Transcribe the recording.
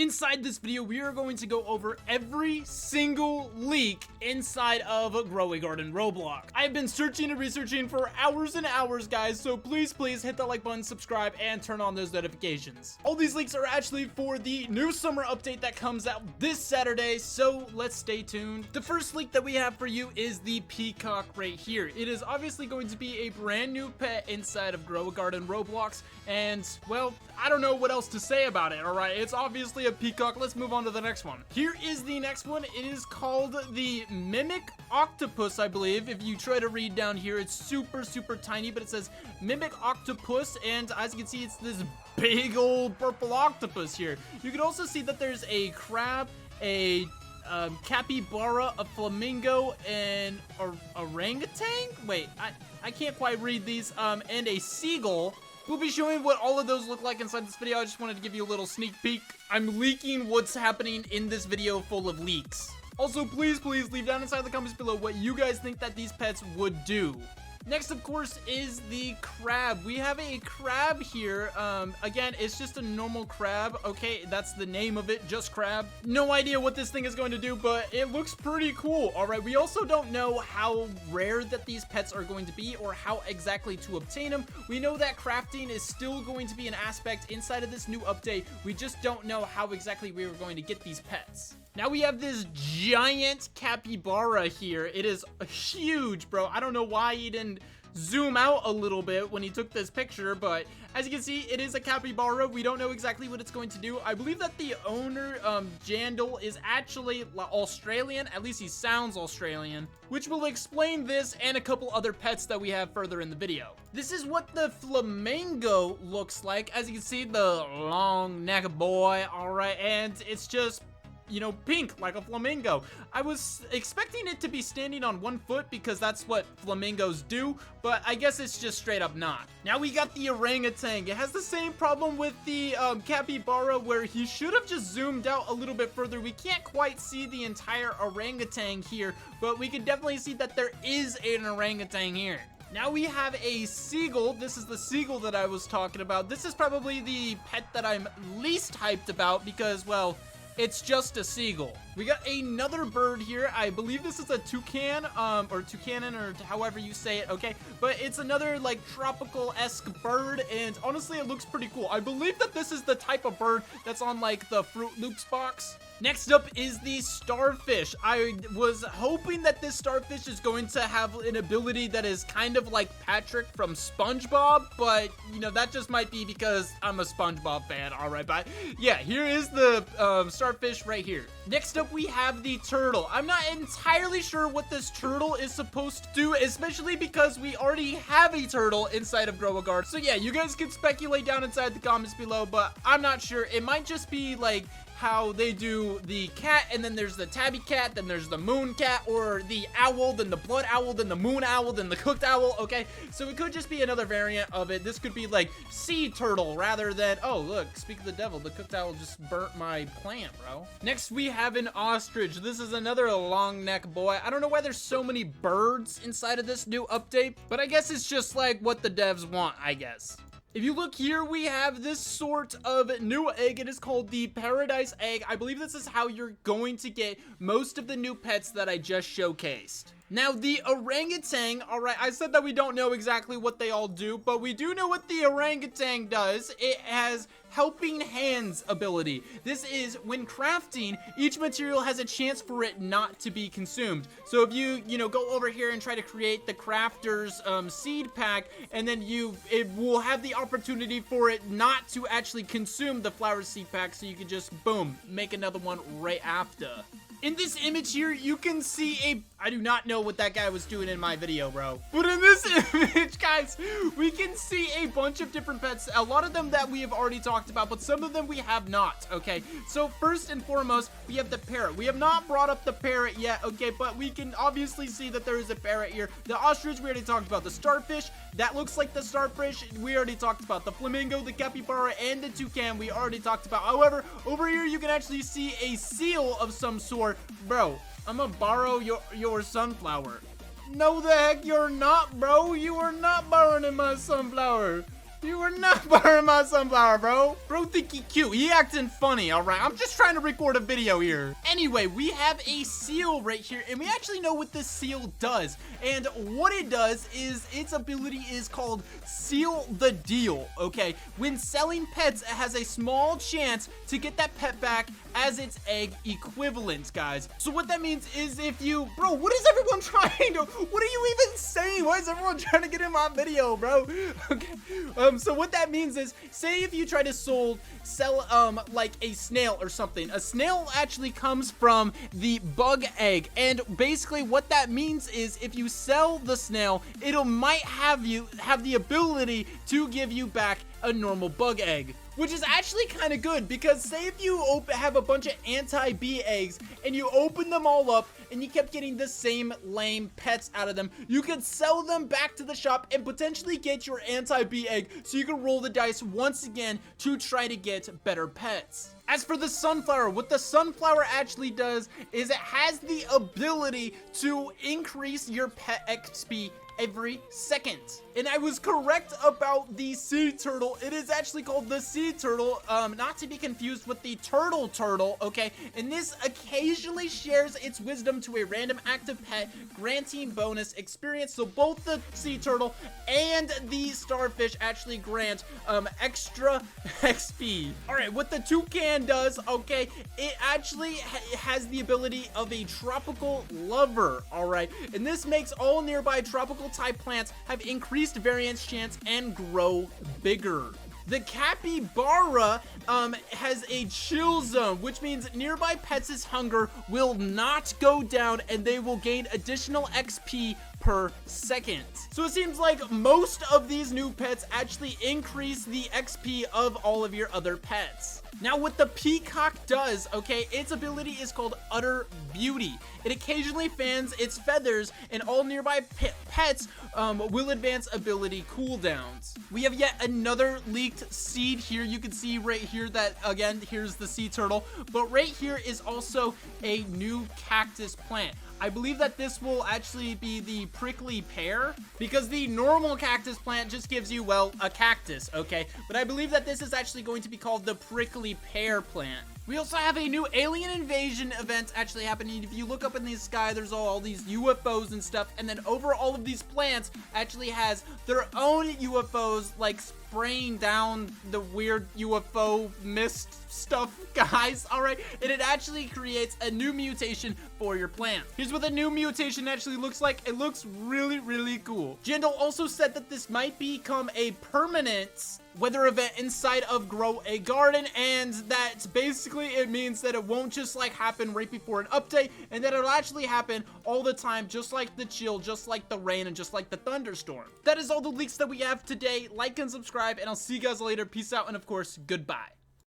Inside this video, we are going to go over every single leak inside of Grow a Garden Roblox. I've been searching and researching for hours and hours, guys, so please hit that like button, subscribe, and turn on those notifications. All these leaks are actually for the new summer update that comes out this Saturday, so let's stay tuned. The first leak that we have for you is the peacock right here. It is obviously going to be a brand new pet inside of Grow a Garden Roblox, and, well, I don't know what else to say about it, alright? It's obviously a peacock. Let's move on to the next one. Here is the next one. It is called the Mimic Octopus, I believe. If you try to read down here, it's super tiny, but it says Mimic Octopus, and as you can see, it's this big old purple octopus here. You can also see that there's a crab, a capybara, a flamingo, and a orangutan? Wait, I can't quite read these, and a seagull. We'll be showing what all of those look like inside this video. I just wanted to give you a little sneak peek. I'm leaking what's happening in this video full of leaks. Also, please leave down inside the comments below what you guys think that these pets would do. Next, of course, is the crab. We have a crab here. Again, it's just a normal crab. Okay, that's the name of it, just crab. No idea what this thing is going to do, but it looks pretty cool. All right, we also don't know how rare that these pets are going to be or how exactly to obtain them. We know that crafting is still going to be an aspect inside of this new update. We just don't know how exactly we are going to get these pets. Now we have this giant capybara here. It is huge, bro. I don't know why he didn't zoom out a little bit when he took this picture, but as you can see, it is a capybara. We don't know exactly what it's going to do. I believe that the owner, Jandal, is actually Australian. At least he sounds Australian, which will explain this and a couple other pets that we have further in the video. This is what the flamingo looks like. As you can see, the long neck boy, all right, and it's just, you know, pink like a flamingo. I was expecting it to be standing on one foot because that's what flamingos do, but I guess it's just straight up not. Now we got the orangutan. It has the same problem with the capybara, where he should have just zoomed out a little bit further. We can't quite see the entire orangutan here, but we can definitely see that there is an orangutan here. Now we have a seagull. This is the seagull that I was talking about. This is probably the pet that I'm least hyped about because, well, it's just a seagull. We got another bird here. I believe this is a toucan, or toucanon, or however you say it, okay? But it's another, like, tropical-esque bird, and honestly, it looks pretty cool. I believe that this is the type of bird that's on, like, the Fruit Loops box. Next up is the starfish. I was hoping that this starfish is going to have an ability that is kind of like Patrick from SpongeBob, but, you know, that just might be because I'm a SpongeBob fan, alright? But, yeah, here is the starfish right here. Next up, we have the turtle. I'm not entirely sure what this turtle is supposed to do, especially because we already have a turtle inside of Grow a Garden. So, yeah, you guys can speculate down inside the comments below, but I'm not sure. It might just be, like, how they do the cat, and then there's the tabby cat, then there's the moon cat, or the owl, then the blood owl, then the moon owl, then the cooked owl, okay? So it could just be another variant of it. This could be like sea turtle rather than, oh, look, speak of the devil, the cooked owl just burnt my plant, bro. Next, we have an ostrich. This is another long neck boy. I don't know why there's so many birds inside of this new update, but I guess it's just like what the devs want, I guess. If you look here, we have this sort of new egg. It is called the Paradise Egg. I believe this is how you're going to get most of the new pets that I just showcased. Now, the orangutan, all right, I said that we don't know exactly what they all do, but we do know what the orangutan does. It has helping hands ability. This is when crafting, each material has a chance for it not to be consumed. So if you know, go over here and try to create the crafter's seed pack, and then it will have the opportunity for it not to actually consume the flower seed pack, so you can just, boom, make another one right after. In this image here, you can see I do not know what that guy was doing in my video, bro. But in this image, guys, we can see a bunch of different pets. A lot of them that we have already talked about, but some of them we have not, okay? So first and foremost, we have the parrot. We have not brought up the parrot yet, okay? But we can obviously see that there is a parrot here. The ostrich, we already talked about. The starfish, that looks like the starfish. We already talked about. The flamingo, the capybara, and the toucan, we already talked about. However, over here, you can actually see a seal of some sort. Bro, I'm gonna borrow your sunflower. No, the heck you're not, bro. You are not borrowing my sunflower. You are not borrowing my sunflower, bro. Bro think he cute. He acting funny, all right? I'm just trying to record a video here. Anyway, we have a seal right here, and we actually know what this seal does. And what it does is its ability is called Seal the Deal, okay? When selling pets, it has a small chance to get that pet back as its egg equivalent, guys. So what that means is if you, bro, what is everyone trying to, what are you even saying? Why is everyone trying to get in my video, bro? Okay, so what that means is, say if you try to sell, like a snail or something. A snail actually comes from the bug egg, and basically what that means is if you sell the snail, might have the ability to give you back a normal bug egg, which is actually kind of good, because say if you have a bunch of anti-bee eggs and you open them all up and you kept getting the same lame pets out of them, you could sell them back to the shop and potentially get your anti-bee egg, so you can roll the dice once again to try to get better pets. As for the sunflower, what the sunflower actually does is it has the ability to increase your pet XP every second. And I was correct about the sea turtle. It is actually called the sea turtle, not to be confused with the turtle, okay? And this occasionally shares its wisdom to a random active pet, granting bonus experience. So both the sea turtle and the starfish actually grant extra XP. All right, what the toucan does, okay, it actually has the ability of a tropical lover, all right? And this makes all nearby tropical type plants have increased variance chance and grow bigger. The capybara has a chill zone, which means nearby pets' hunger will not go down and they will gain additional XP per second. So it seems like most of these new pets actually increase the XP of all of your other pets. Now what the peacock does, okay, its ability is called Utter Beauty. It occasionally fans its feathers and all nearby pets will advance ability cooldowns. We have yet another leaked seed here. You can see right here that, again, here's the sea turtle, but right here is also a new cactus plant. I believe that this will actually be the prickly pear, because the normal cactus plant just gives you, well, a cactus, okay? But I believe that this is actually going to be called the prickly pear plant. We also have a new alien invasion event actually happening. If you look up in the sky, there's all these UFOs and stuff, and then over all of these plants actually has their own UFOs, like spraying down the weird UFO mist stuff, guys, all right? And it actually creates a new mutation for your plant. Here's what the new mutation actually looks like. It looks really, really cool. Jandal also said that this might become a permanent weather event inside of Grow a Garden, and that basically it means that it won't just like happen right before an update, and that it'll actually happen all the time, just like the chill, just like the rain, and just like the thunderstorm. That is all the leaks that we have today. Like and subscribe, and I'll see you guys later. Peace out, and of course, goodbye.